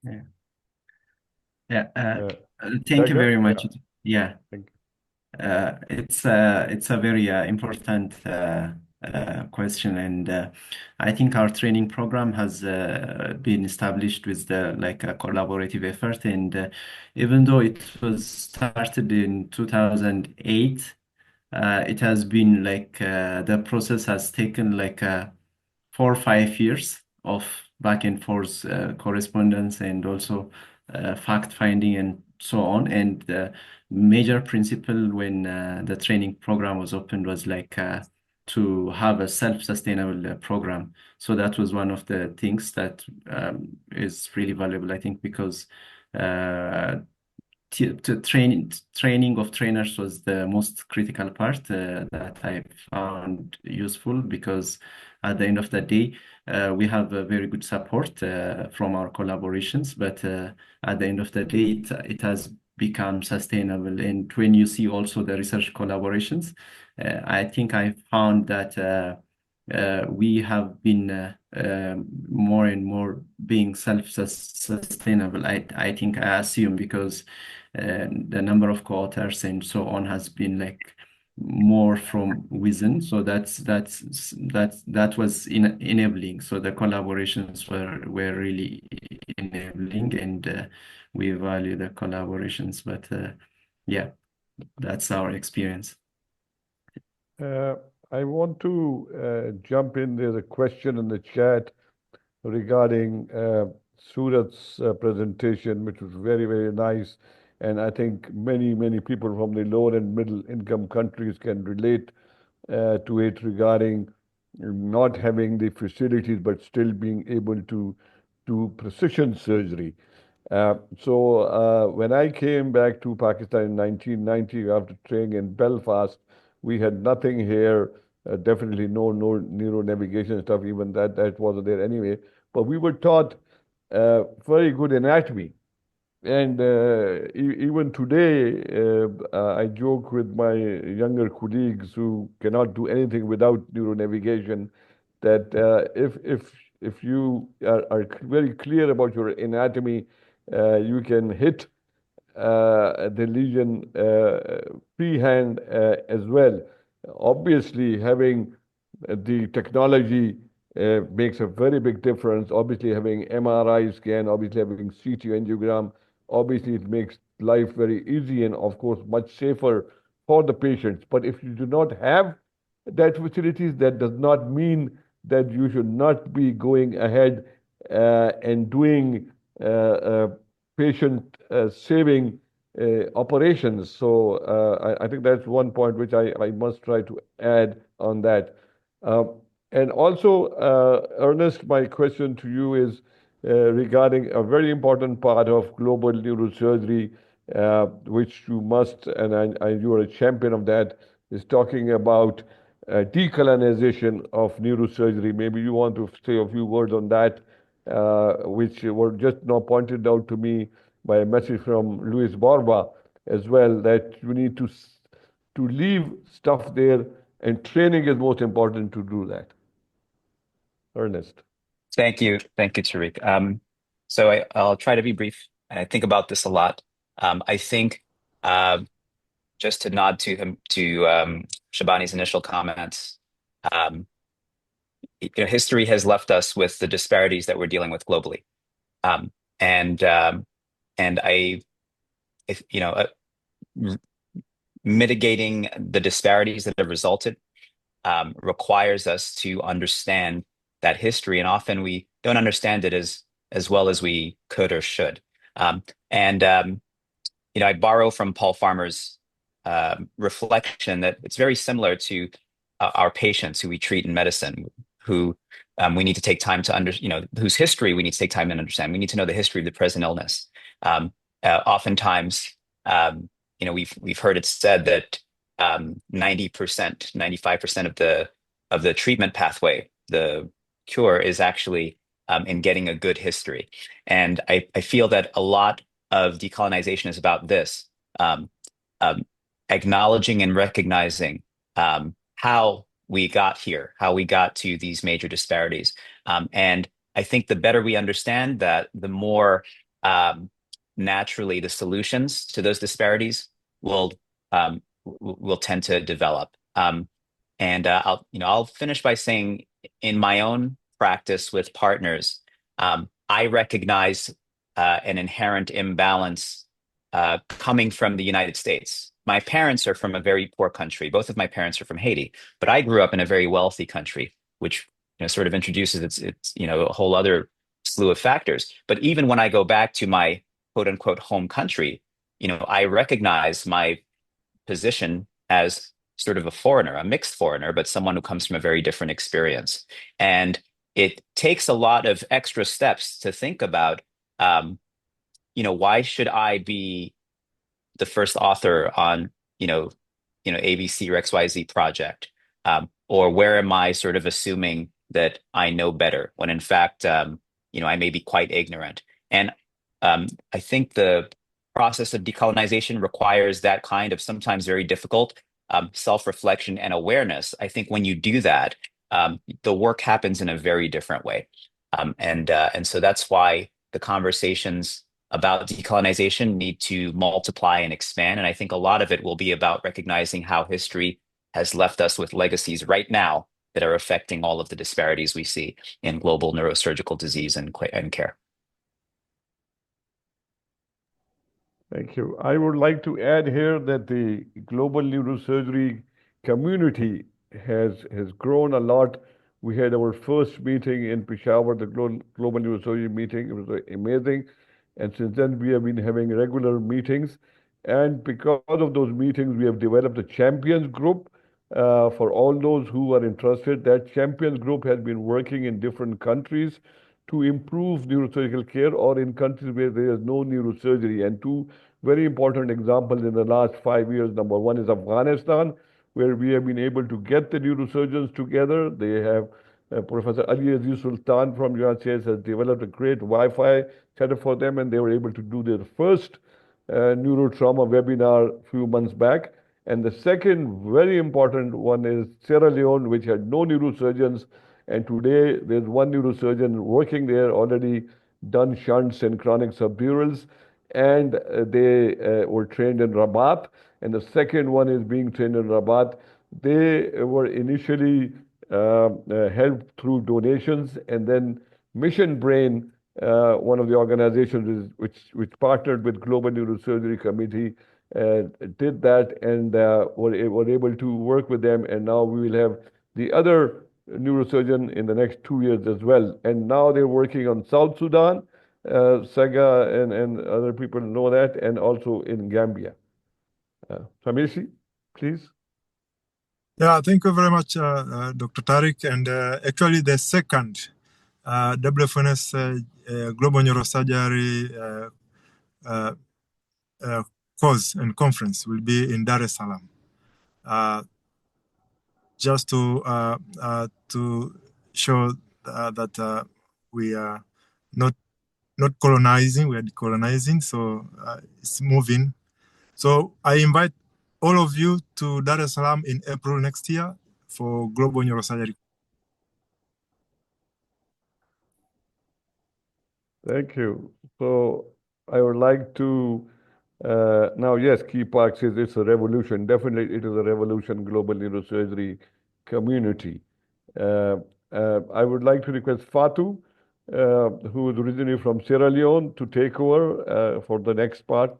Yeah. Yeah. Thank you Second, very much. yeah, Yeah. thank It's a very important question, and I think our training program has been established with the like a collaborative effort. And even though it was started in 2008, it has been like the process has taken like 4 or 5 years of back and forth correspondence and also fact finding and so on. And the major principle when the training program was opened was like to have a self-sustainable program. So that was one of the things that is really valuable, I think, because uh, training of trainers was the most critical part that I found useful because at the end of the day, we have a very good support from our collaborations, but at the end of the day, it has become sustainable. And when you see also the research collaborations, I think I found that we have been more and more being self-sustainable. I think I assume because the number of co-authors and so on has been like more from within. So that was enabling. So the collaborations were really enabling, and we value the collaborations. But yeah, that's our experience. you. I want to jump in. There's a question in the chat regarding Surat's presentation, which was very, very nice. And I think many people from the lower and middle income countries can relate to it regarding not having the facilities but still being able to do precision surgery. So when I came back to Pakistan in 1990 after training in Belfast, we had nothing here. Definitely no neuro navigation stuff. Even that wasn't there anyway. But we were taught very good anatomy. And even today, I joke with my younger colleagues who cannot do anything without neuronavigation that if you are very clear about your anatomy, you can hit the lesion freehand as well. Obviously, having the technology makes a very big difference. Obviously, having MRI scan, obviously having CT angiogram, obviously it makes life very easy and of course much safer for the patients. But if you do not have that facilities, that does not mean that you should not be going ahead and doing patient saving operations. So I think that's one point which I must try to add on that. Uh, and also, Ernest, my question to you is regarding a very important part of global neurosurgery, which you must, and you are a champion of that, is talking about decolonization of neurosurgery. Maybe you want to say a few words on that, which were just now pointed out to me by a message from Luis Borba as well, that you need to leave stuff there, and training is most important to do that. Ernest. Thank you, Tariq. I'll try to be brief, and I think about this a lot. I think uh, just to nod to him to Shabani's initial comments, um, history has left us with the disparities that we're dealing with globally, um, and um, and if, r- mitigating the disparities that have resulted requires us to understand that history, and often we don't understand it as well as we could or should. And I borrow from Paul Farmer's reflection that it's very similar to our patients who we treat in medicine, who we need to take time to whose history we need to take time to understand. We need to know the history of the present illness. Oftentimes, we've heard it said that 90%, 95% of the treatment pathway, the cure, is actually in getting a good history. And I feel that a lot of decolonization is about this, um, um, acknowledging and recognizing how we got here, how we got to these major disparities. And I think the better we understand that, the more naturally the solutions to those disparities will tend to develop. And I'll finish by saying, in my own practice with partners, I recognize an inherent imbalance coming from the United States. My parents are from a very poor country. Both of my parents are from Haiti, but I grew up in a very wealthy country, which sort of introduces its a whole other slew of factors. But even when I go back to my quote unquote home country, I recognize my position as sort of a foreigner, a mixed foreigner, but someone who comes from a very different experience. And it takes a lot of extra steps to think about, why should I be the first author on, ABC or XYZ project? Or where am I sort of assuming that I know better when in fact, I may be quite ignorant. And I think the process of decolonization requires that kind of sometimes very difficult self-reflection and awareness. I think when you do that, the work happens in a very different way. And so that's why the conversations about decolonization need to multiply and expand. And I think a lot of it will be about recognizing how history has left us with legacies right now that are affecting all of the disparities we see in global neurosurgical disease and care. Thank you. I would like to add here that the global neurosurgery community has grown a lot. We had our first meeting in Peshawar, the global neurosurgery meeting. It was amazing. And since then, we have been having regular meetings. And because of those meetings, we have developed a champions group for all those who are interested. That champions group has been working in different countries to improve neurosurgical care, or in countries where there is no neurosurgery. And two very important examples in the last 5 years. Number one is Afghanistan, where we have been able to get the neurosurgeons together. They have Professor Ali Aziz Sultan from the United States has developed a great Wi-Fi setup for them, and they were able to do their first neurotrauma webinar a few months back. And the second very important one is Sierra Leone, which had no neurosurgeons. And today there's one neurosurgeon working there, already done shunts and chronic subdurals. And they were trained in Rabat. And the second one is being trained in Rabat. They were initially helped through donations, and then Mission Brain, one of the organizations which partnered with Global Neurosurgery Committee, did that, and were able to work with them. And now we will have the other neurosurgeon in the next 2 years as well. And now they're working on South Sudan, Saga and other people know that, and also in Gambia. Hamisi, please. Yeah, thank you very much, Dr. Tariq. And actually, the second WFNS Global Neurosurgery course and conference will be in Dar es Salaam. Just to show that we are not colonizing, we are decolonizing. So it's moving. So I invite all of you to Dar es Salaam in April next year for Global Neurosurgery. Thank you. So I would like to now, yes, Key Park says it's a revolution. Definitely, it is a revolution, global neurosurgery community. I would like to request Fatu, who is originally from Sierra Leone, to take over for the next part.